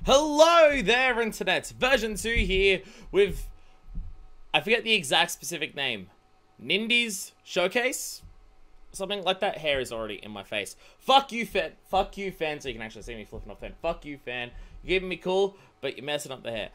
Hello there, Internet. Version 2 here with, I forget the exact specific name, Nindies Showcase? Something like that. Hair is already in my face. Fuck you, fan. Fuck you, fan. So you can actually see me flipping off fan. Fuck you, fan. You're keeping me cool, but you're messing up the hair.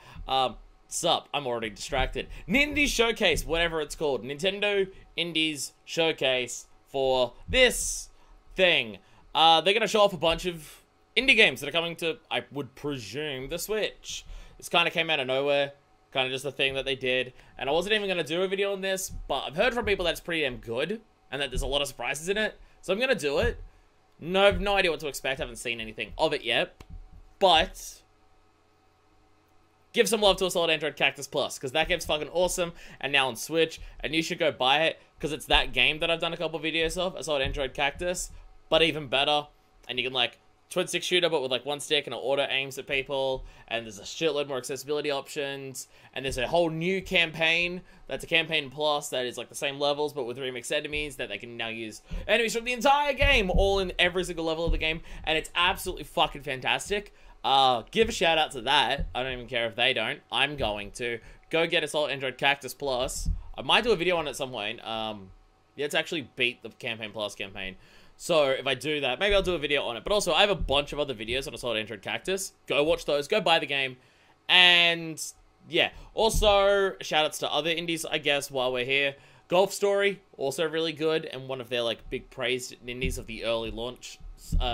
Sup, I'm already distracted. Nindies Showcase, whatever it's called. Nintendo Indies Showcase for this thing. They're going to show off a bunch of indie games that are coming to, I would presume, the Switch. This kind of came out of nowhere. Kind of just a thing that they did. And I wasn't even going to do a video on this, but I've heard from people that it's pretty damn good. And that there's a lot of surprises in it. So I'm going to do it. I have no idea what to expect. I haven't seen anything of it yet. But give some love to Assault Android Cactus Plus, because that game's fucking awesome, and now on Switch, and you should go buy it, because it's that game that I've done a couple videos of, Assault Android Cactus, but even better, and you can, like, twin-stick shooter, but with, like, one stick, and it auto-aims at people, and there's a shitload more accessibility options, and there's a whole new campaign, that's a campaign plus, that is, like, the same levels, but with remixed enemies, that they can now use enemies from the entire game, all in every single level of the game, and it's absolutely fucking fantastic. Give a shout out to that. I don't even care if they don't. I'm going to. Go get Assault Android Cactus Plus. I might do a video on it at some point. Yeah, it's actually beat the Campaign Plus campaign. So if I do that, maybe I'll do a video on it. But also, I have a bunch of other videos on Assault Android Cactus. Go watch those. Go buy the game. And yeah. Also, shout outs to other indies, I guess, while we're here. Golf Story, also really good. And one of their, like, big praised indies of the early launch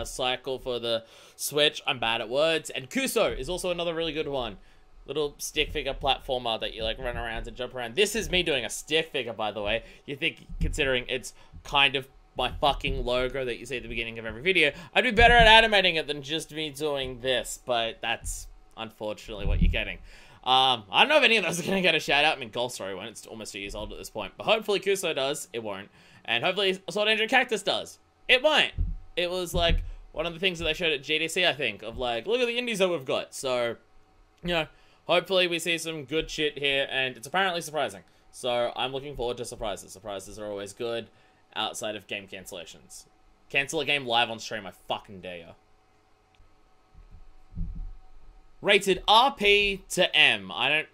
cycle for the Switch. I'm bad at words. And Kuso is also another really good one. Little stick figure platformer that you like run around and jump around. This is me doing a stick figure, by the way. You think, considering it's kind of my fucking logo that you see at the beginning of every video, I'd be better at animating it than just me doing this, but that's unfortunately what you're getting. I don't know if any of those are going to get a shout out. I mean, Golf Story won't. It's almost 2 years old at this point. But hopefully Kuso does. It won't. And hopefully Assault Android Cactus does. It won't. It was, like, one of the things that they showed at GDC, I think, of, like, look at the indies that we've got. So, you know, hopefully we see some good shit here, and it's apparently surprising. So, I'm looking forward to surprises. Surprises are always good outside of game cancellations. Cancel a game live on stream, I fucking dare you. Rated RP to M. I don't...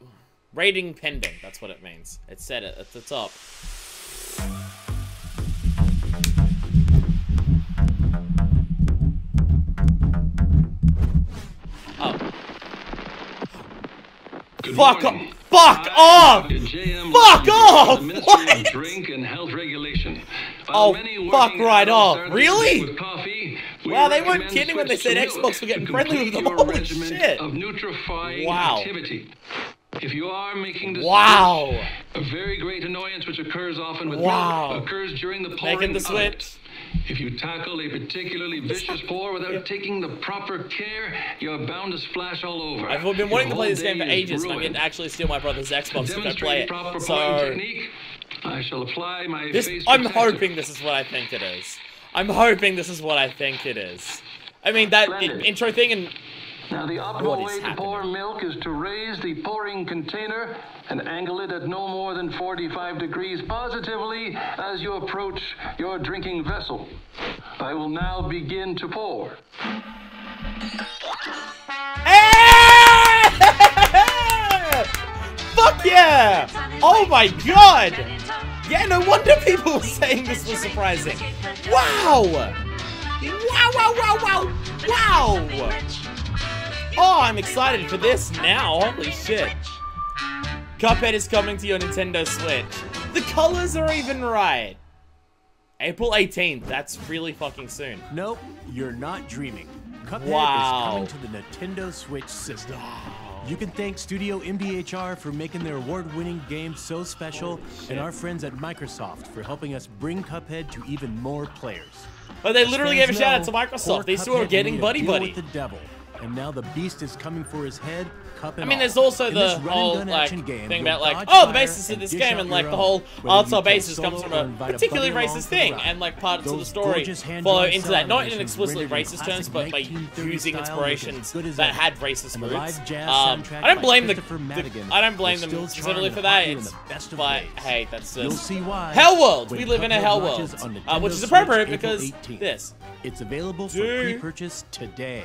Rating pending, that's what it means. It said it at the top. Fuck off! Fuck off! Fuck off! What? Drink and health regulation. Oh, fuck right off. Really? Wow, they weren't kidding when they said Xbox were getting friendly with them. Holy shit. Wow. If you are making this wow. a very great annoyance which occurs often with milk occurs during the pouring making the switch. If you tackle a particularly vicious pour without taking the proper care, you're bound to splash all over. I've been wanting to play this game for ages, and I'm going to actually steal my brother's Xbox to go play it. So, I shall apply my I'm hoping this is what I think it is. I'm hoping this is what I think it is. I mean, that intro thing and... Now, the optimal way to pour milk is to raise the pouring container and angle it at no more than 45 degrees positively as you approach your drinking vessel. I will now begin to pour. Fuck yeah! Oh my god! Yeah, no wonder people were saying this was surprising. Wow! Wow, wow, wow, wow! Wow! Oh, I'm excited for this now. Holy shit. Cuphead is coming to your Nintendo Switch. The colors are even right. April 18th. That's really fucking soon. Nope, you're not dreaming. Cuphead is coming to the Nintendo Switch system. Wow. You can thank Studio MDHR for making their award-winning game so special, and our friends at Microsoft for helping us bring Cuphead to even more players. But they literally gave a shout out to Microsoft. These two are getting buddy-buddy. With the devil. And now the beast is coming for his head, cup and I mean, there's also the whole, like, thing about, like, oh, the basis of this game, and, like, the whole art style basis comes from a particularly racist thing, and, like, parts of the story follow into that, not in explicitly racist terms, but by using inspirations that had racist roots. I don't blame I don't blame them specifically for that, but, hey, that's just hell world. We live in a hell world, which is appropriate because this. It's available for pre-purchase today.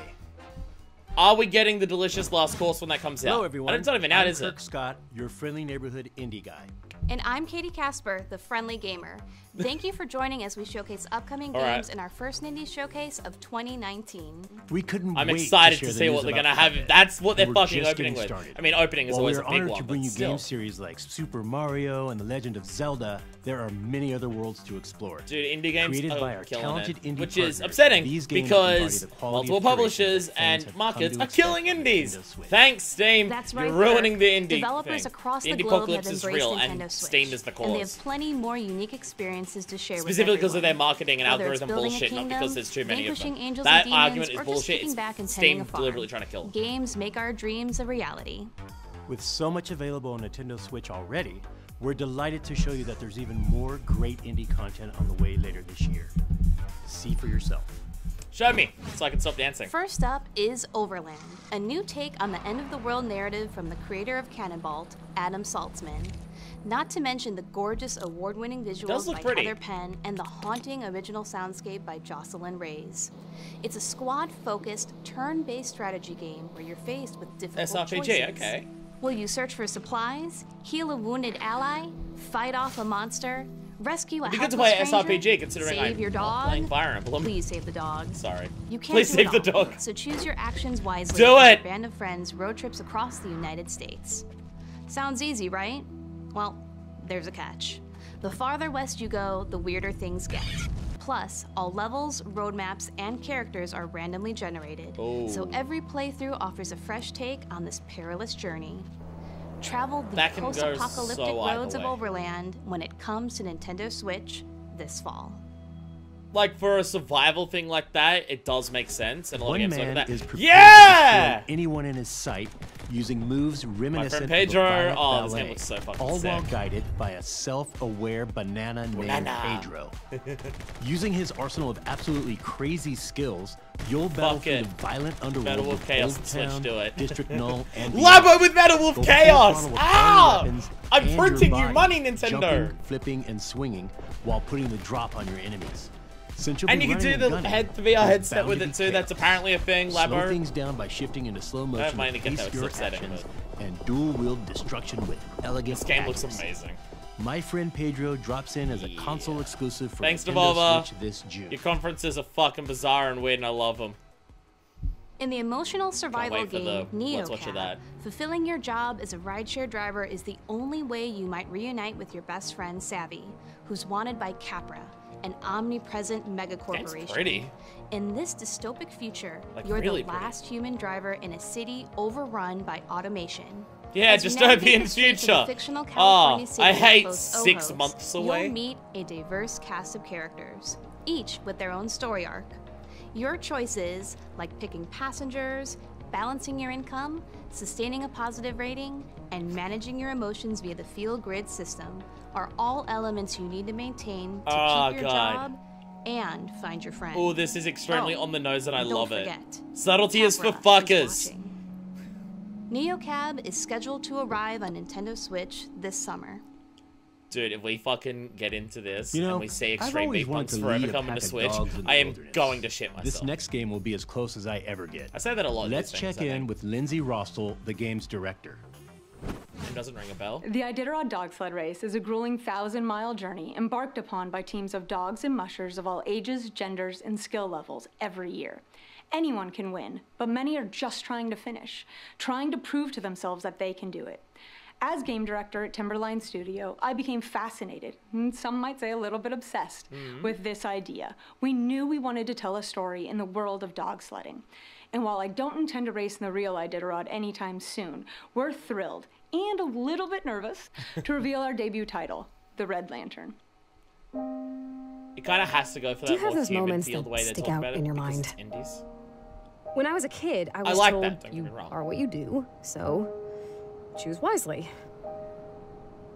Are we getting the delicious last course when that comes out? Hello, everyone. It's not even out, is it? I'm Kirk Scott, your friendly neighborhood indie guy. And I'm Katie Casper, the friendly gamer. Thank you for joining as we showcase upcoming games in our first Nindies showcase of 2019. We couldn't I'm wait excited to to share see the what news they're about gonna have. Cuphead. That's what they're We're fucking just opening getting with. started. I mean, opening is While always we're a big honored one, to bring but you still. game series like Super Mario and The Legend of Zelda, there are many other worlds to explore. Dude, indie games Created by are our killing talented it, indie which is partners, upsetting these games because embody the quality multiple of curation publishers that fans and have markets come are to killing expect from indies. Nintendo Switch. Thanks, Steam. That's right, You're ruining the indie Developers thing. across the the indie globe apocalypse have is embraced real, Nintendo and Switch, Steam is the and they cause. have plenty more unique experiences to share Specifically with because of their everyone. marketing and Whether it's algorithm building a bullshit, not kingdom, because there's too many of vanquishing them. angels That and demons, argument is or just bullshit. kicking It's back and tending Steam a farm. deliberately trying to kill. Games make our dreams a reality. With so much available on Nintendo Switch already, we're delighted to show you that there's even more great indie content on the way later this year. See for yourself. Show me, so I can stop dancing. First up is Overland, a new take on the end-of-the-world narrative from the creator of Cannonball, Adam Saltzman. Not to mention the gorgeous award-winning visuals by pretty. Heather Penn and the haunting original soundscape by Jocelyn Reyes. It's a squad-focused, turn-based strategy game where you're faced with difficult SRPG, choices. okay. Will you search for supplies, heal a wounded ally, fight off a monster, rescue a It'd be good to helpless play stranger, SRPG considering save I'm your not dog? playing Fire Emblem. Please save the dog. Sorry. You can't Please do save it the all, dog. so choose your actions wisely Do as it! your band of friends road trips across the United States. Sounds easy, right? Well, there's a catch. The farther west you go, the weirder things get. Plus, all levels, roadmaps, and characters are randomly generated, so every playthrough offers a fresh take on this perilous journey. Travel the That can go post-apocalyptic so either roads of way. Overland when it comes to Nintendo Switch this fall. Like, for a survival thing like that, it does make sense. And a lot of One games like man that. is prepared Yeah! to destroy anyone in his sight using moves reminiscent Pedro. of a violent Oh, this game ballet, looks so fucking all while sick. guided by a self-aware banana named Pedro. Using his arsenal of absolutely crazy skills, you'll battle through the violent underworld Metal Wolf of Chaos Old and Switch, Town, do it. District Null, and Labo with Metal Wolf Go full Chaos! throttle with Ah! fire weapons I'm and your printing you body, money, Nintendo! Jumping, flipping, and swinging while putting the drop on your enemies. Since you'll And be you can do running the and gunning, VR it's headset bound with to it be too. chaos. That's apparently a thing, Slow Labo. things down by shifting into slow motion mind to to get pace that your setting, actions and dual-wield destruction with elegant This game looks accuracy. amazing. My Friend Pedro drops in as a console exclusive for Thanks, Nintendo Devolver. Switch this June. Your conferences are fucking bizarre and weird, and I love them. In the emotional survival wait for game the Let's Watch of NeoCab, That. fulfilling your job as a rideshare driver is the only way you might reunite with your best friend Savvy, who's wanted by Capra, an omnipresent megacorporation. Game's pretty. In this dystopic future, Like, you're really the pretty. last human driver in a city overrun by automation. Yeah, As you navigate dystopian the streets of future. the fictional California Oh, city I of hate Los 6 Ojos, months away. You'll meet a diverse cast of characters, each with their own story arc. Your choices, like picking passengers, balancing your income, sustaining a positive rating, and managing your emotions via the Feel Grid system, are all elements you need to maintain to Oh, keep your God. job and find your friend. Oh, this is extremely Oh, on the nose and I don't love it. forget, Subtlety is for Capra fuckers. watching. NeoCab is scheduled to arrive on Nintendo Switch this summer. Dude, if we fucking get into this You know, and we see I've Extreme always Beat wanted Punks to Forever lead a coming pack to of Switch, dogs in the I am wilderness. going to shit myself. This next game will be as close as I ever get. I say that a lot. Let's of these check things, I in think. with Lindsay Rostel, the game's director. It doesn't ring a bell. The Iditarod Dog Sled Race is a grueling 1,000-mile journey embarked upon by teams of dogs and mushers of all ages, genders, and skill levels every year. Anyone can win, but many are just trying to finish, trying to prove to themselves that they can do it. As game director at Timberline Studio, I became fascinated, and some might say a little bit obsessed, with this idea. We knew we wanted to tell a story in the world of dog sledding. And while I don't intend to race in the real Iditarod anytime soon, we're thrilled and a little bit nervous to reveal our debut title, The Red Lantern. It kind of has to go for Do you that have more those human moments feel that the way they stick talk out about it in your because mind? it's indies. When I was a kid, I was like told that, don't get you me wrong. are what you do, so choose wisely.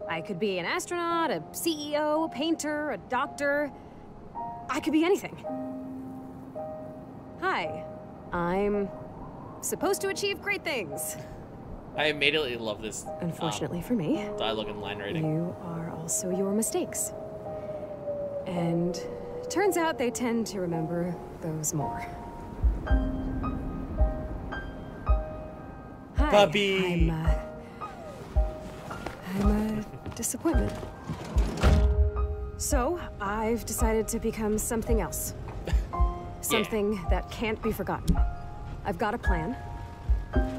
I could be an astronaut, a CEO, a painter, a doctor. I could be anything. Hi, I'm supposed to achieve great things. I immediately love this Unfortunately for me, dialogue and line reading. you are also your mistakes. And turns out they tend to remember those more. Hi, puppy. I'm a disappointment. So, I've decided to become something else. Something that can't be forgotten. I've got a plan.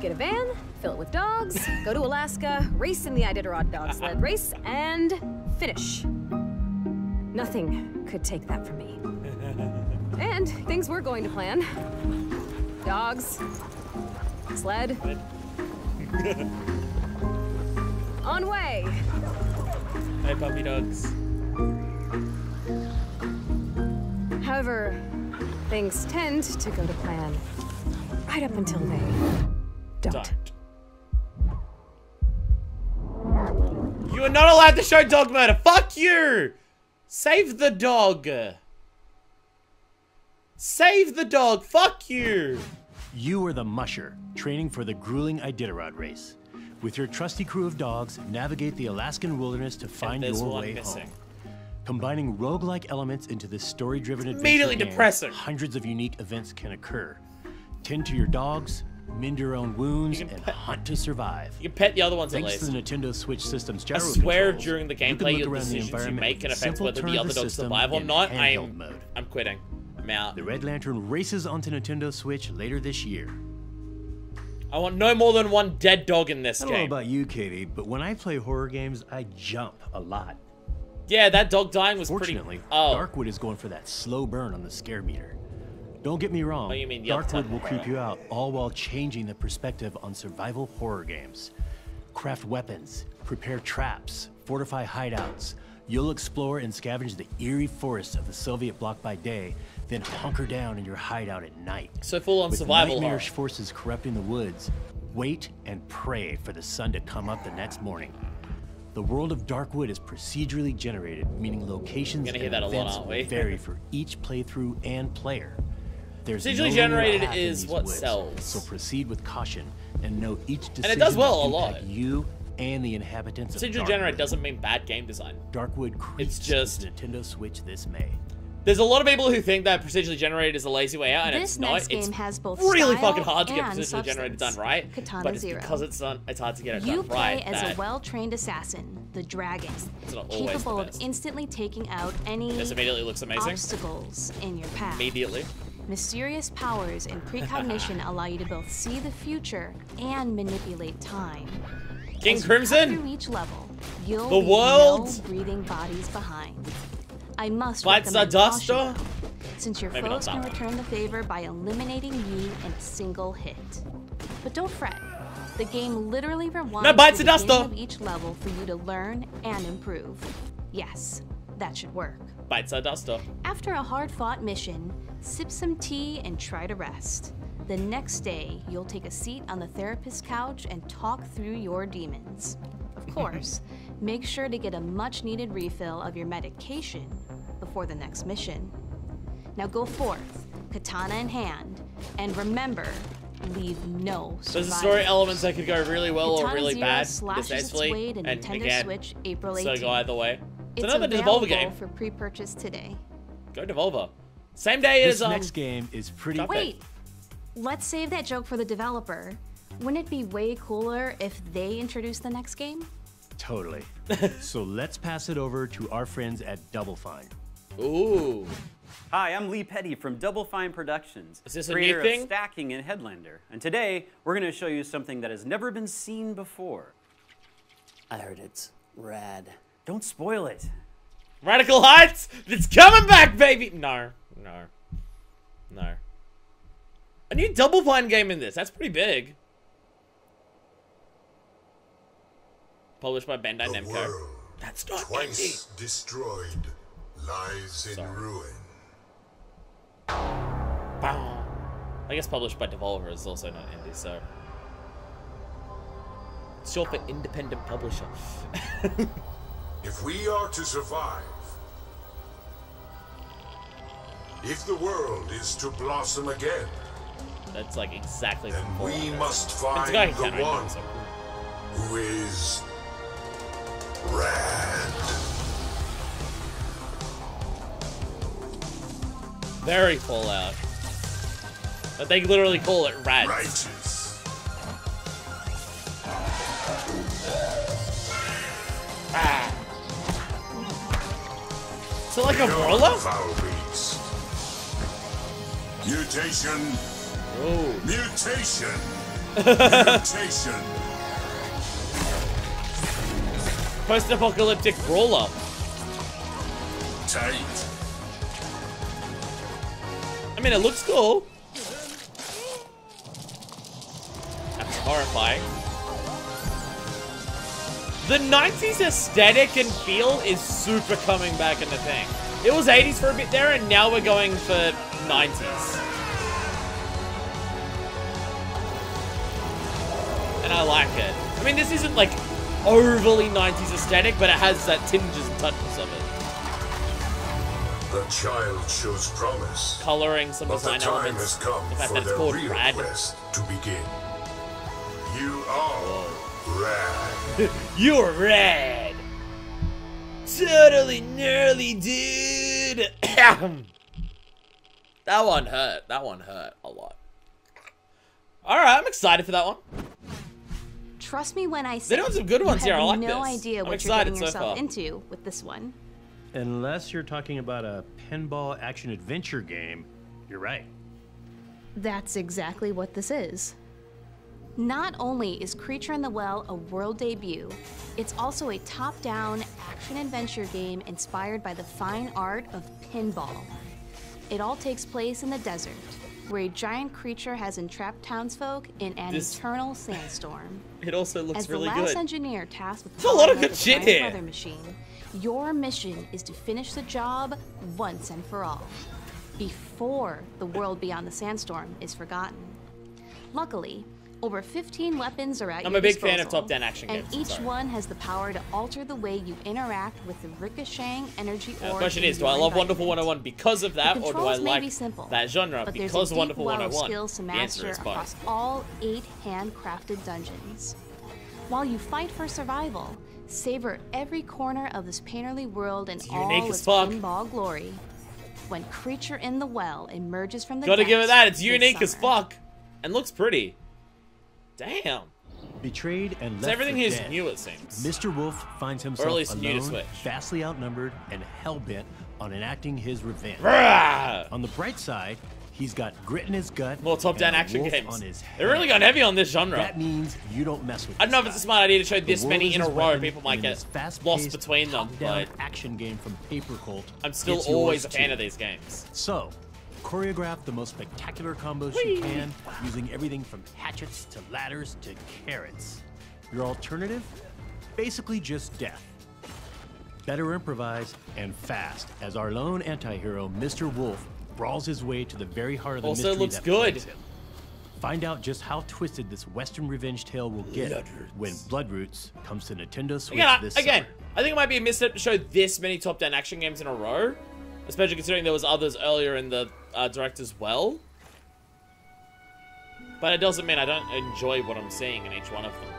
Get a van, fill it with dogs, go to Alaska, race in the Iditarod dog sled race, and finish. Nothing could take that from me. And things were going to plan. Dogs, sled. On way. Hey, puppy dogs. However, things tend to go to plan right up until they don't. You are not allowed to show dog murder. Fuck you! Save the dog. Save the dog. Fuck you. You are the musher, training for the grueling Iditarod race. With your trusty crew of dogs, navigate the Alaskan wilderness to find your way home. Combining roguelike elements into this story-driven adventure immediately game, depressing. Hundreds of unique events can occur. Tend to your dogs, mend your own wounds, and hunt to survive. You can pet the other ones at Thanks least. to the Nintendo Switch system's gyro I swear controls, during the you can gameplay, look your around the decisions you environment make with can a affect simple whether turn the of other the dogs system survive or in not. handheld mode. I'm quitting. I'm out. The Red Lantern races onto Nintendo Switch later this year. I want no more than one dead dog in this I game. don't know about you, Katie, but when I play horror games, I jump a lot. Yeah, that dog dying was Fortunately, pretty... Oh. Darkwood is going for that slow burn on the scare meter. Don't get me wrong, Oh, you mean Darkwood will creep you out, all while changing the perspective on survival horror games. Craft weapons, prepare traps, fortify hideouts. You'll explore and scavenge the eerie forests of the Soviet bloc by day, then hunker down in your hideout at night. So full on With survival horror. nightmarish forces corrupting the woods, wait and pray for the sun to come up the next morning. The world of Darkwood is procedurally generated, meaning locations and hear that a lot, events aren't we? will vary for each playthrough and player. There's no Procedurally linear generated path in is these what woods, sells. so proceed with caution and know each decision And it does well will a lot. impact you and the inhabitants of Procedural Darkwood. generate doesn't mean bad game design. Darkwood creeps It's just... with Nintendo Switch this May. There's a lot of people who think that procedurally generated is a lazy way out, and This it's not. next It's game has both really style fucking hard to get and procedurally generated done substance. right. Katana But it's Zero. because it's hard to get it You done play right. as that a well-trained assassin, the Dragon, it's not always capable the of best. instantly taking out any This immediately looks amazing. obstacles in your path. Immediately. Mysterious powers and precognition allow you to both see the future and manipulate time. King As you Crimson? cut through each level, you'll The leave world? no breathing bodies behind. I must Fights recommend the Duster? caution, though, since your Maybe not foes that can one. return the favor by eliminating you in a single hit. But don't fret. The game literally rewinds No, Bites the the beginning Duster! of each level for you to learn and improve. Yes, that should work. Bites a duster. After a hard-fought mission, sip some tea and try to rest. The next day, you'll take a seat on the therapist's couch and talk through your demons. Of course, make sure to get a much-needed refill of your medication before the next mission. Now go forth, katana in hand, and remember, leave no survivors. There's story elements that could go really well or Katana really Zero bad, slashes its distastefully, way to and Nintendo again, Switch April so 18th. go either way. It's It's another available Devolver game. for pre-purchase today. Go Devolver. Same day This as next game is pretty... Cuphead. Wait, let's save that joke for the developer. Wouldn't it be way cooler if they introduced the next game? Totally. So let's pass it over to our friends at Double Fine. Ooh. Hi, I'm Lee Petty from Double Fine Productions, Is this a creator new thing? of Stacking and Headlander. And today, we're going to show you something that has never been seen before. I heard it's rad. Don't spoil it. Radical Heights? It's coming back, baby! No. A new Double Fine game in this. That's pretty big. Published by Bandai The Namco. world, That's not twice destroyed, lies in ruin. Bow. I guess published by Devolver is also not indie, so. It's short for independent publisher. If we are to survive, if the world is to blossom again, That's like exactly then what we must It's find a guy the who can't one so. who is rad. Very Fallout. But they literally call it Rad. Righteous. Ah. So like a roller? Foul beats. Mutation. Oh. Mutation. Mutation. Post-apocalyptic brawler. Tight. I mean, it looks cool. That's horrifying. The 90s aesthetic and feel is super coming back in the thing. It was 80s for a bit there, and now we're going for 90s. And I like it. I mean, this isn't like overly 90s aesthetic, but it has that tinges and touches of it. The child shows promise. Coloring, some but design the time elements. has come The fact for that it's their called real Rad. quest to begin. You are Rad. You're rad. Totally gnarly, dude. That one hurt. That one hurt a lot. Alright, I'm excited for that one. Trust me when I say They're doing some good ones here. I like this. You have no idea I'm what you're excited getting so yourself far. into with this one. Unless you're talking about a pinball action-adventure game, you're right. That's exactly what this is. Not only is Creature in the Well a world debut, it's also a top-down action-adventure game inspired by the fine art of pinball. It all takes place in the desert, where a giant creature has entrapped townsfolk in an eternal sandstorm. It also looks As the really last good. engineer tasked with There's a lot of powering good up the shit giant here. weather machine, your mission is to finish the job once and for all, before the world beyond the sandstorm is forgotten. Luckily, over 15 weapons are at I'm your a big disposal, fan of top-down action and games, each sorry. one has the power to alter the way you interact with the ricocheting energy The orbs question in is, do I your love Wonderful environment. 101 because of that, The or do I controls may be like simple, that genre but there's because a of Wonderful deep well of 101? skills to The answer master is across both. all 8 handcrafted dungeons. While you fight for survival, savor every corner of this painterly world in It's all unique its as fuck. pinball glory. When Creature in the Well emerges from the Gotta give it that, it's depths unique this as summer. fuck. And looks pretty. Damn. Betrayed and left So everything for here is dead, new, it seems. Mr. Wolf finds himself Or at least new to alone, Switch. vastly outnumbered, and hell-bent on enacting his revenge. Rah! On the bright side, he's got grit in his gut. More top-down and a action wolf games. on his They're really gone heavy on this genre. That means you don't mess with I don't know if this it's a guy. smart idea to show this The world many is in a his row. weapon, People might and in get this fast-paced, lost between them, top-down but action game from Paper Cult. I'm still it's always yours a fan too. of these games. So, choreograph the most spectacular combos you can, using everything from hatchets to ladders to carrots. Your alternative? Basically just death. Better improvise and fast, as our lone anti-hero, Mr. Wolf, brawls his way to the very heart of the Also mystery looks that good. plagues him. Find out just how twisted this Western revenge tale will get when Bloodroots comes to Nintendo Switch this Again, summer. I think it might be a misstep to show this many top-down action games in a row, especially considering there was others earlier in the direct as well. But it doesn't mean I don't enjoy what I'm seeing in each one of them.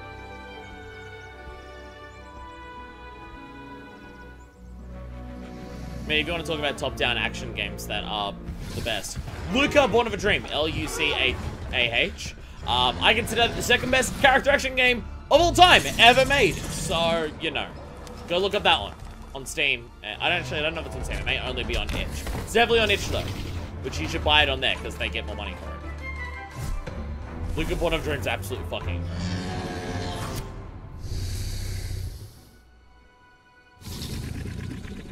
I mean, if you want to talk about top-down action games that are the best, Luca, Born of a Dream, Lucah. I consider it the second best character action game of all time ever made. So, you know, go look up that one on Steam. I don't know if it's on Steam. It may only be on itch. It's definitely on itch though, which you should buy it on there because they get more money for it. Luca, Born of a Dream's absolutely fucking.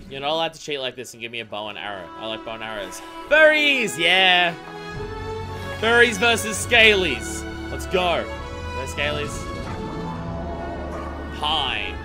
You're not allowed to cheat like this and give me a bow and arrow. I like bow and arrows. Furries, yeah. Furries versus Scalies. Let's go. Those Scalies. Pine.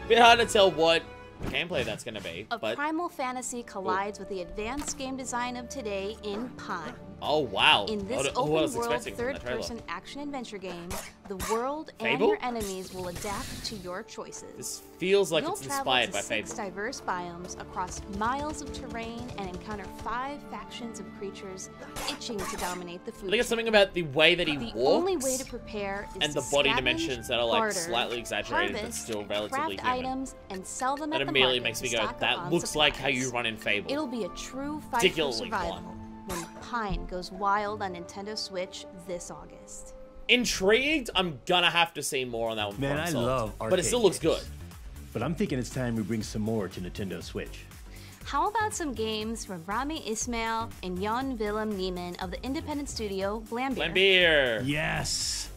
Bit hard to tell what gameplay that's gonna be, A but primal fantasy collides with the advanced game design of today in Pine. oh wow. In this I was open-world, expecting from that trailer. third-person action-adventure game, the world and Fable? your enemies will adapt to your choices. This feels like You'll it's travel inspired to by 6 Fable. diverse biomes across miles of terrain and encounter 5 factions of creatures itching to dominate the food I think it's chain. something about the way that he The walks only way to prepare is and to the body scavenge, dimensions that are like barter, slightly exaggerated but harvest, still relatively craft human. items and sell them That at the immediately market makes me to go, stock up that on looks like how you supplies. run in Fable. It'll be a true fight for Particularly survival one. when Pine goes wild on Nintendo Switch this August. Intrigued, I'm gonna have to see more on that one. Man, before I'm I sold. love But it still arcade looks games. good. But I'm thinking it's time we bring some more to Nintendo Switch. How about some games from Rami Ismail and Jan Willem Niemann of the independent studio Vlambeer? Vlambeer. Yes.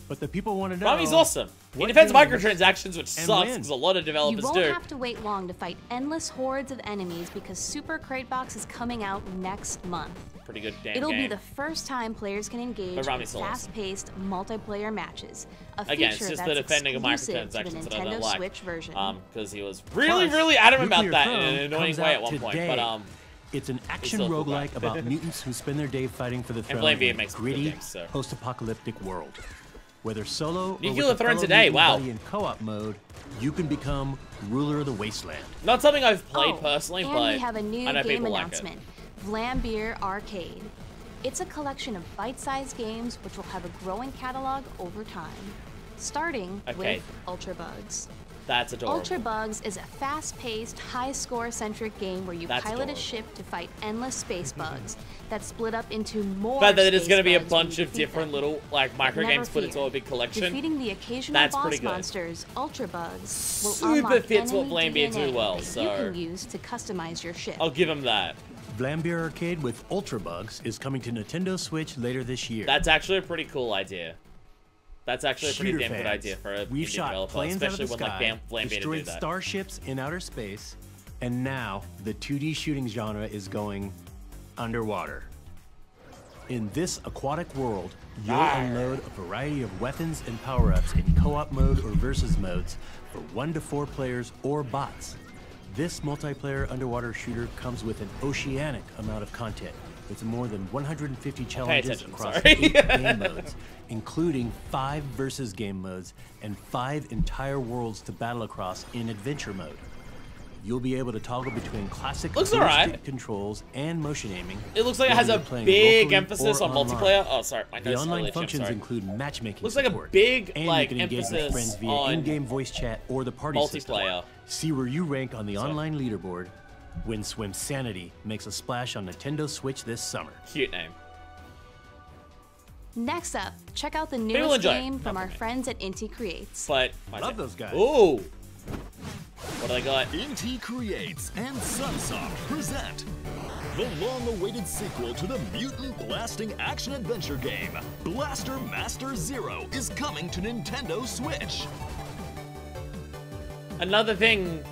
But the people want to know. Rami's awesome. He defends microtransactions, which sucks because a lot of developers do. You won't have to wait long to fight endless hordes of enemies because Super Crate Box is coming out next month. Pretty good damn It'll game. be the first time players can engage in fast-paced multiplayer matches. Again, it's just the defending of microtransactions that I don't like. Switch version. Because he was really adamant about that in an annoying way at one point. But it's an action roguelike about mutants who spend their day fighting for the throne in a gritty, post-apocalyptic world. Whether solo or with a fellow mutant buddy in co-op mode, you can become ruler of the wasteland. Not something I've played personally, and but we have a new I know game people announcement, Vlambeer Arcade. It's a collection of bite-sized games which will have a growing catalog over time, starting with Ultra Bugs. That's adorable. Ultra Bugs is a fast-paced, high-score-centric game where you pilot a ship to fight endless space bugs that split up into more. But that it's going to be a bunch of different little micro games put into a big collection. Defeating the occasional boss monsters, Ultra Bugs will super fits what Vlambeer do well. So you can use to customize your ship. I'll give him that. Vlambeer Arcade with Ultra Bugs is coming to Nintendo Switch later this year. That's actually a pretty cool idea. That's actually a pretty damn good idea for a indie developer, especially when Vlambeer destroyed do that. Starships in outer space, and now the 2D shooting genre is going underwater. In this aquatic world, you'll unload a variety of weapons and power-ups in co-op mode or versus modes for 1 to 4 players or bots. This multiplayer underwater shooter comes with an oceanic amount of content, with more than 150 challenges across 8 game modes, including 5 versus game modes and 5 entire worlds to battle across in adventure mode. You'll be able to toggle between classic joystick controls and motion aiming. It looks like it has a big emphasis on multiplayer. Oh, sorry, my The online functions include matchmaking. Looks like a big emphasis friends via in-game voice chat or the party multiplayer. System. See where you rank on the online leaderboard when Swim Sanity makes a splash on Nintendo Switch this summer. Cute name. Next up, check out the newest game from our friends at Inti Creates. But I love those guys. Ooh. What do they got? Inti Creates and Sunsoft present the long-awaited sequel to the mutant blasting action-adventure game, Blaster Master Zero, is coming to Nintendo Switch. Another thing,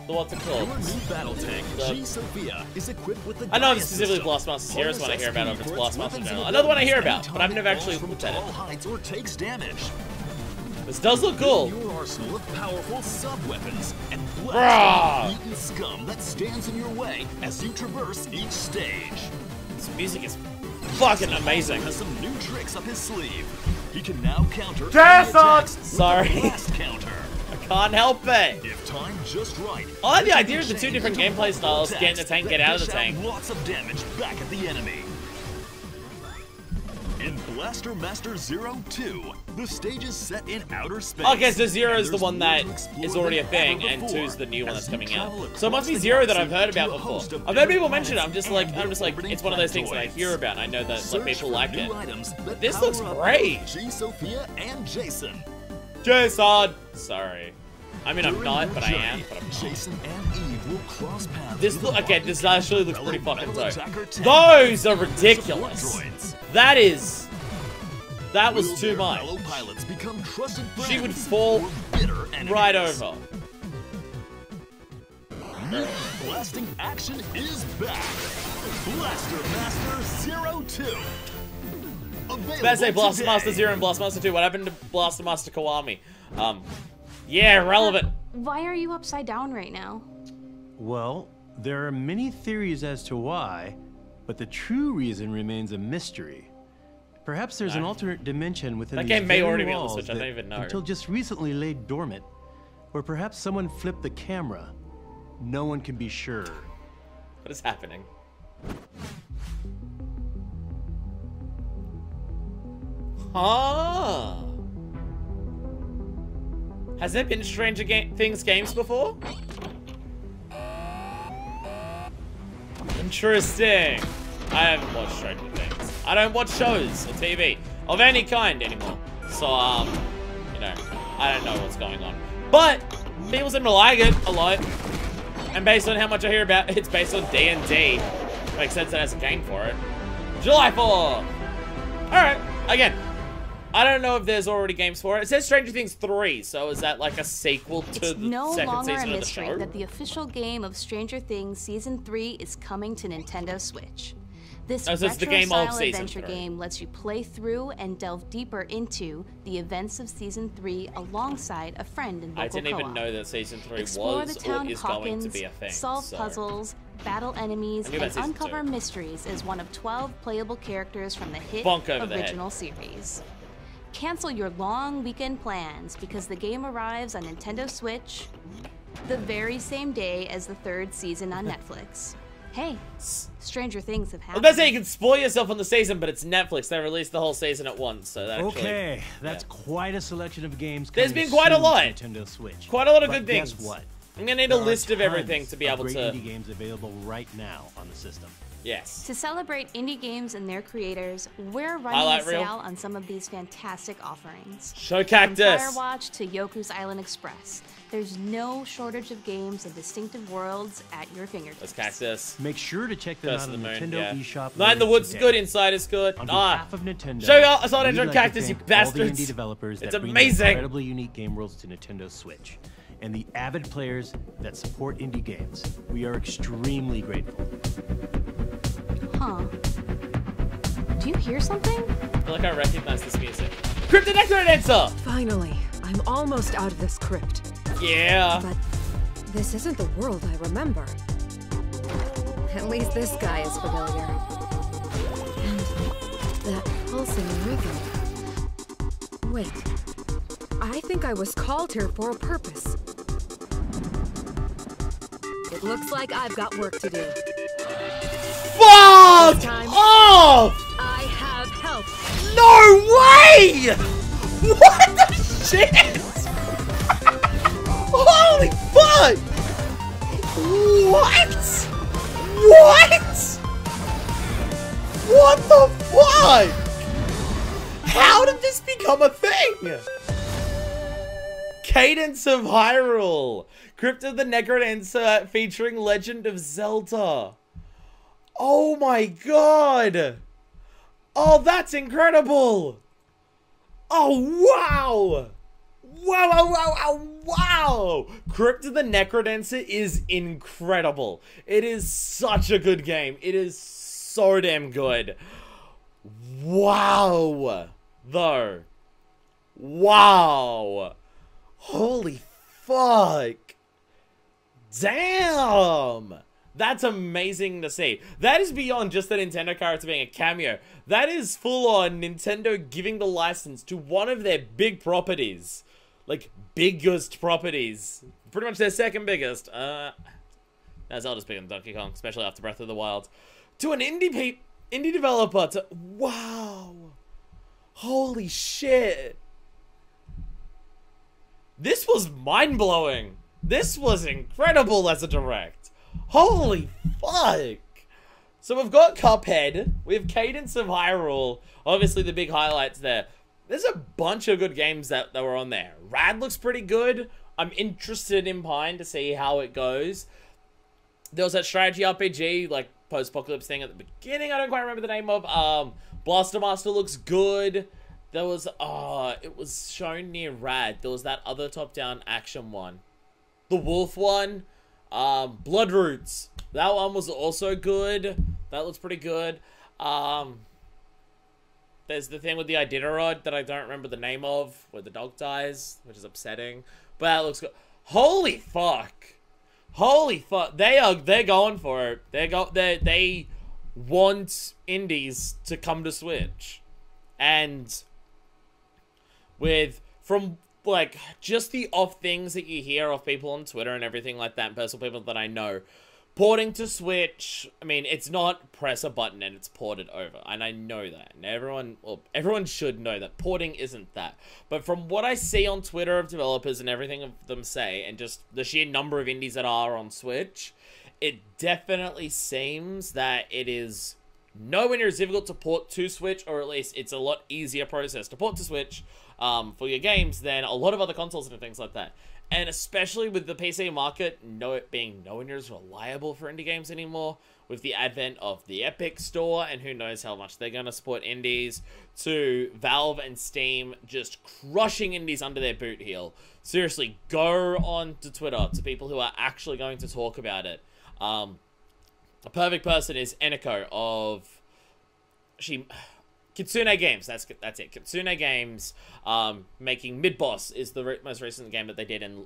what's it called? Your new battle tank, G-Sophia, is equipped with the I know it's specifically Blastmaster Zero is when I hear about it, if it's Blastmaster General. Another one I hear about, but I've never actually looked at it. Heights or takes damage. This does look cool. Your arsenal of powerful sub-weapons and blast the mutant scum that stands in your way as you traverse each stage. This music is fucking amazing. Has some new tricks up his sleeve. He can now counter Sorry. Blast counter. I can't help it. If timed just right. I like the idea of the 2 different gameplay styles: get in the tank, get out of the tank. Lots of damage back at the enemy. In Blaster Master Zero 2, the stage is set in outer space. Okay, so Zero is the one that is already a thing, and 2 is the new one that's coming out. So it must be Zero that I've heard about before. I've heard people mention it. I'm just like, it's one of those things that I hear about. I know that people like it. This looks great. G-Sophia and Jason. Jason. Sorry. I mean, I'm not, but I am. But I'm not. Jason and Eve will cross paths. This actually looks pretty fucking dope. Those are ridiculous. That was too much. She would fall right over. Blasting action is back. Blaster Master Zero 2. Better say Blaster Master Zero and Blaster Master 2. What happened to Blaster Master Kiwami? Yeah, relevant. Why are you upside down right now? Well, there are many theories as to why, but the true reason remains a mystery. Perhaps there's an alternate dimension within these game may very already be on the walls Switch, I don't even know. Until just recently lay dormant, or perhaps someone flipped the camera. No one can be sure. What is happening? Huh? Has there been Stranger Things games before? Interesting. I haven't watched Stranger Things. I don't watch shows or TV of any kind anymore. So, you know, I don't know what's going on. But people seem to like it a lot. And based on how much I hear about it, it's based on D&D. Makes sense that it has a game for it. July 4th. Alright, again, I don't know if there's already games for it. It says Stranger Things 3, so is that like a sequel to the second season of the show? It's no longer a mystery that the official game of Stranger Things Season 3 is coming to Nintendo Switch. This retro-style adventure game lets you play through and delve deeper into the events of Season 3 alongside a friend in local co-op. I didn't even know that Season 3 Explore was the town or is Hawkins, going to be a thing. solve puzzles, battle enemies, and uncover mysteries as one of 12 playable characters from the hit original series. Cancel your long weekend plans because the game arrives on Nintendo Switch the very same day as the 3rd season on Netflix. Hey, stranger things have happened. I was about to say you can spoil yourself on the season, but it's Netflix. They released the whole season at once, so that actually, that's quite a selection of games. There's been quite a lot. Nintendo Switch. Quite a lot of good things. Guess what? I'm gonna need a list of everything to be able to. Great indie games available right now on the system. Yes. To celebrate indie games and their creators, we're running a sale on some of these fantastic offerings. Show Cactus. From Firewatch to Yoku's Island Express, there's no shortage of games and distinctive worlds at your fingertips. That's Cactus. Make sure to check them out on the Nintendo eShop. Night in the Woods is good. Inside is good. On behalf of Nintendo, show y'all Assault Android Cactus, you bastards. All the indie developers it's that bring amazing. Incredibly unique game worlds to Nintendo Switch, and the avid players that support indie games. We are extremely grateful. Huh. Do you hear something? I feel like I recognize this music. Cryptid Necrodancer! Finally, I'm almost out of this crypt. Yeah. But this isn't the world I remember. At least this guy is familiar. And that pulsing rhythm. Wait. I think I was called here for a purpose. It looks like I've got work to do. Fuck off! I have help. No way! What the shit? Holy fuck! What? What? What the fuck? How did this become a thing? Cadence of Hyrule. Crypt of the Necrodancer featuring Legend of Zelda. Oh my god! Oh, that's incredible! Oh, wow! Wow, wow, wow, wow, wow! Crypt of the Necrodancer is incredible. It is such a good game. It is so damn good. Wow! Though. Wow! Holy fuck! Damn! That's amazing to see. That is beyond just the Nintendo character being a cameo. That is full on Nintendo giving the license to one of their big properties. Like, biggest properties. Pretty much their second biggest. Zelda's bigger than Donkey Kong, especially after Breath of the Wild. To an indie developer to... Wow. Holy shit. This was mind-blowing. This was incredible as a direct. Holy fuck! So we've got Cuphead, we have Cadence of Hyrule, obviously the big highlights there. There's a bunch of good games that were on there. Rad looks pretty good. I'm interested in Pine to see how it goes. There was that strategy RPG, like, post-apocalypse thing at the beginning, I don't quite remember the name of. Blaster Master looks good. There was, it was shown near Rad. There was that other top-down action one. The Wolf one. Bloodroots. That one was also good. That looks pretty good. There's the thing with the Iditarod that I don't remember the name of, where the dog dies, which is upsetting. But that looks good. Holy fuck. Holy fuck. They're going for it. They want indies to come to Switch. And from like, just the off things that you hear off people on Twitter and everything like that, and personal people that I know, porting to Switch, I mean, it's not press a button and it's ported over, and I know that, and everyone should know that porting isn't that, but from what I see on Twitter of developers and everything of them say, and just the sheer number of indies that are on Switch, it definitely seems that it is nowhere near as difficult to port to Switch, or at least it's a lot easier process to port to Switch, for your games than a lot of other consoles and things like that. And especially with the PC market being nowhere near as reliable for indie games anymore, with the advent of the Epic Store, and who knows how much they're going to support indies, to Valve and Steam just crushing indies under their boot heel. Seriously, go on to Twitter, to people who are actually going to talk about it. A perfect person is Eniko of... Kitsune Games, that's it. Kitsune Games, making Mid-Boss is the most recent game that they did in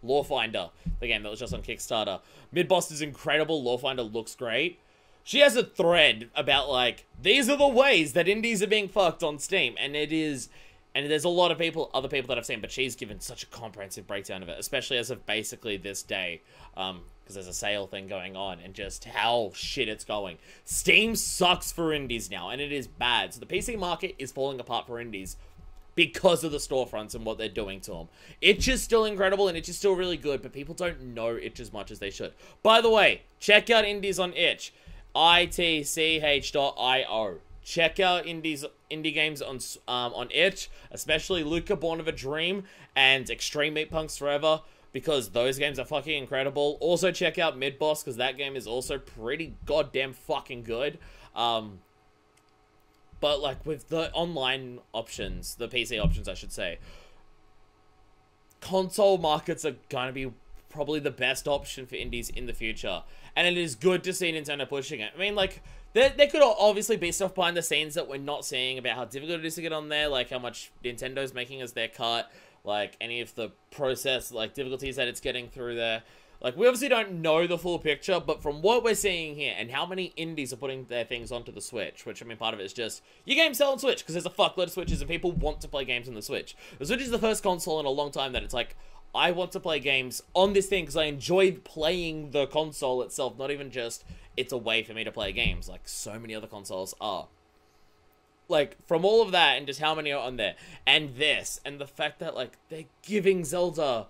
Lawfinder, the game that was just on Kickstarter. Mid-Boss is incredible, Lawfinder looks great. She has a thread about, like, these are the ways that indies are being fucked on Steam, and it is... And there's a lot of other people that I've seen, but she's given such a comprehensive breakdown of it, especially as of basically this day, because there's a sale thing going on, and just how shit it's going. Steam sucks for indies now, and it is bad. So the PC market is falling apart for indies because of the storefronts and what they're doing to them. Itch is still incredible, and Itch is still really good, but people don't know Itch as much as they should. By the way, check out indies on Itch, itch.io. Check out indie games on Itch, especially Luca Born of a Dream and Extreme Meat Punks Forever, because those games are fucking incredible. Also check out Mid-Boss, because that game is also pretty goddamn fucking good. But like with the online options, the PC options I should say, console markets are gonna be probably the best option for indies in the future. And it is good to see Nintendo pushing it. I mean, like, there could obviously be stuff behind the scenes that we're not seeing about how difficult it is to get on there, like how much Nintendo's making as their cut, like any of the process, like difficulties that it's getting through there. Like, we obviously don't know the full picture, but from what we're seeing here, and how many indies are putting their things onto the Switch, which, I mean, part of it is just, your games sell on Switch, because there's a fuckload of Switches, and people want to play games on the Switch. The Switch is the first console in a long time that it's like, I want to play games on this thing, because I enjoy playing the console itself, not even just, it's a way for me to play games, like so many other consoles are. Like, from all of that, and just how many are on there, and this, and the fact that, like, they're giving Zelda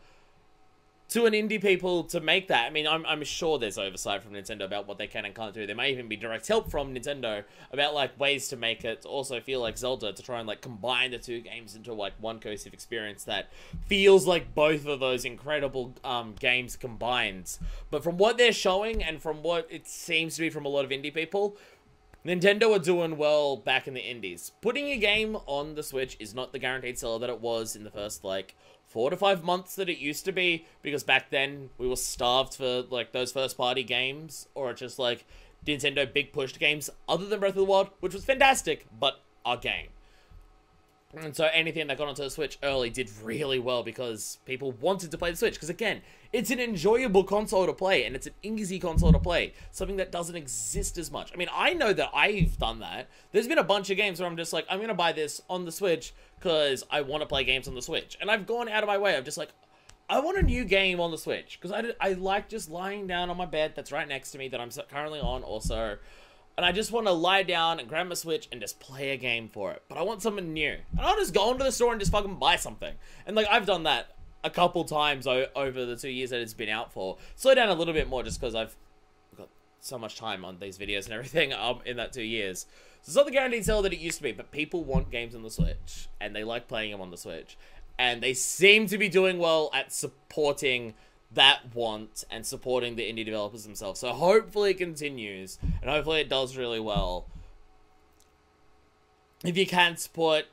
to an indie people to make that. I mean, I'm sure there's oversight from Nintendo about what they can and can't do. There may even be direct help from Nintendo about, like, ways to make it also feel like Zelda, to try and, like, combine the two games into, like, one cohesive experience that feels like both of those incredible games combined. But from what they're showing, and from what it seems to be from a lot of indie people, Nintendo are doing well back in the indies. Putting a game on the Switch is not the guaranteed seller that it was in the first, like, 4 to 5 months that it used to be, because back then we were starved for, like, those first-party games, or just, like, Nintendo big pushed games other than Breath of the Wild, which was fantastic, but a game. And so anything that got onto the Switch early did really well, because people wanted to play the Switch, because again, it's an enjoyable console to play, and it's an easy console to play, something that doesn't exist as much. I mean, I know that I've done that. There's been a bunch of games where I'm just like, I'm gonna buy this on the Switch, because I want to play games on the Switch. And I've gone out of my way. I'm just like, I want a new game on the Switch. Because I like just lying down on my bed that's right next to me that I'm currently on also. And I just want to lie down and grab my Switch and just play a game for it. But I want something new. And I'll just go into the store and just fucking buy something. And like, I've done that a couple times over the 2 years that it's been out for. Slow down a little bit more just because I've got so much time on these videos and everything in that 2 years. So it's not the guaranteed seller that it used to be, but people want games on the Switch, and they like playing them on the Switch. And they seem to be doing well at supporting that want and supporting the indie developers themselves. So hopefully it continues, and hopefully it does really well. If you can support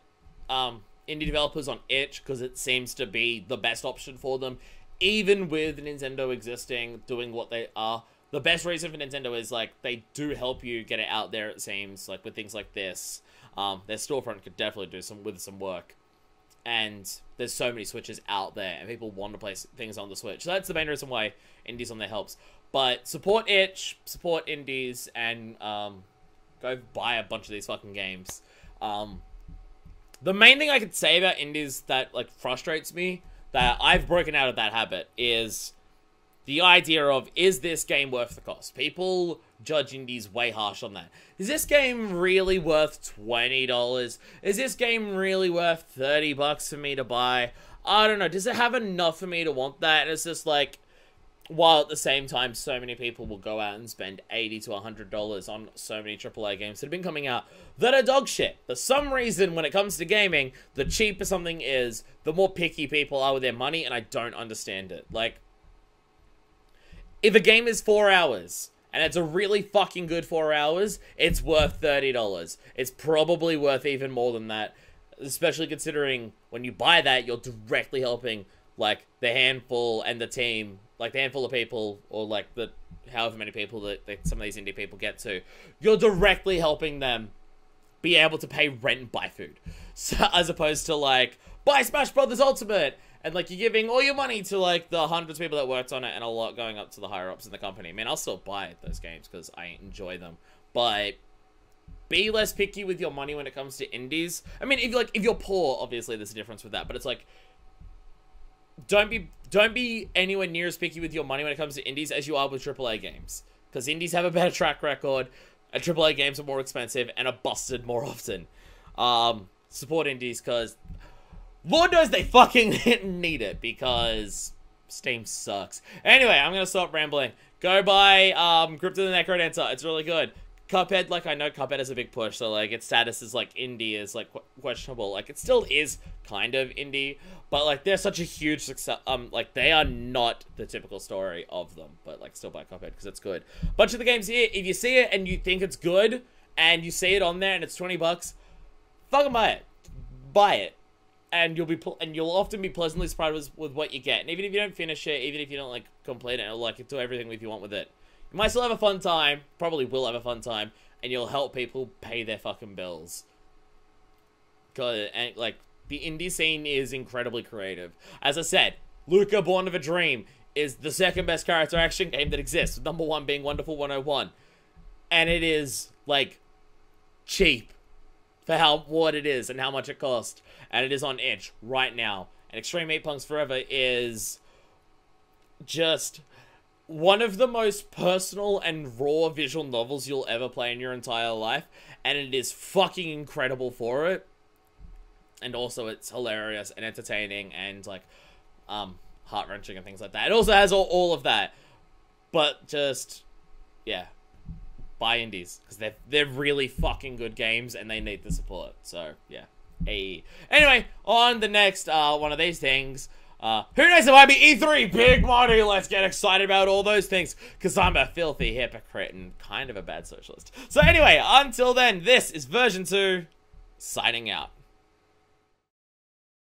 indie developers on itch, because it seems to be the best option for them, even with Nintendo existing, doing what they are. The best reason for Nintendo is, like, they do help you get it out there, it seems, like, with things like this. Their storefront could definitely do some work. And there's so many Switches out there, and people want to play things on the Switch. So that's the main reason why indies on there helps. But support itch, support indies, and go buy a bunch of these fucking games. The main thing I could say about indies that, like, frustrates me, that I've broken out of that habit, is the idea of, is this game worth the cost? People judge indies way harsh on that. Is this game really worth $20? Is this game really worth $30 for me to buy? I don't know. Does it have enough for me to want that? And it's just like, while at the same time, so many people will go out and spend $80 to $100 on so many AAA games that have been coming out that are dog shit. For some reason, when it comes to gaming, the cheaper something is, the more picky people are with their money, and I don't understand it. Like, if a game is 4 hours, and it's a really fucking good 4 hours, it's worth $30. It's probably worth even more than that, especially considering when you buy that, you're directly helping, like, the handful and the team, like, the handful of people, or, like, the however many people that some of these indie people get to, you're directly helping them be able to pay rent and buy food. So, as opposed to, like, buy Smash Brothers Ultimate, and, like, you're giving all your money to, like, the hundreds of people that worked on it, and a lot going up to the higher-ups in the company. I mean, I'll still buy those games, because I enjoy them. But be less picky with your money when it comes to indies. I mean, if you're poor, obviously there's a difference with that, but it's like, don't be anywhere near as picky with your money when it comes to indies as you are with AAA games. Because indies have a better track record, and AAA games are more expensive, and are busted more often. Support indies, because Lord knows they fucking need it, because Steam sucks. Anyway, I'm gonna stop rambling. Go buy Crypt of the Necrodancer. It's really good. Cuphead, like, I know Cuphead is a big push, so, like, its status is, like, indie is, like, questionable. Like, it still is kind of indie, but, like, they're such a huge success. Like, they are not the typical story of them, but, like, still buy Cuphead, because it's good. Bunch of the games here, if you see it and you think it's good, and you see it on there and it's $20, fucking buy it. Buy it. And you'll often be pleasantly surprised with what you get. And even if you don't finish it, even if you don't, like, complete it, or, like, do everything if you want with it, you might still have a fun time, probably will have a fun time, and you'll help people pay their fucking bills. And, like, the indie scene is incredibly creative. As I said, Luca Born of a Dream is the second best character action game that exists, with number 1 being Wonderful 101. And it is, like, cheap for what it is and how much it cost. And it is on itch right now. And Extreme 8 Punks Forever is just one of the most personal and raw visual novels you'll ever play in your entire life, and it is fucking incredible for it. And also, it's hilarious and entertaining and, like, heart-wrenching and things like that. It also has all of that, but just, yeah, buy indies, because they're really fucking good games, and they need the support, so, yeah. Hey. Anyway, on the next one of these things, who knows, it might be E3, big money, let's get excited about all those things, because I'm a filthy hypocrite and kind of a bad socialist. So anyway, until then, this is Version2, signing out.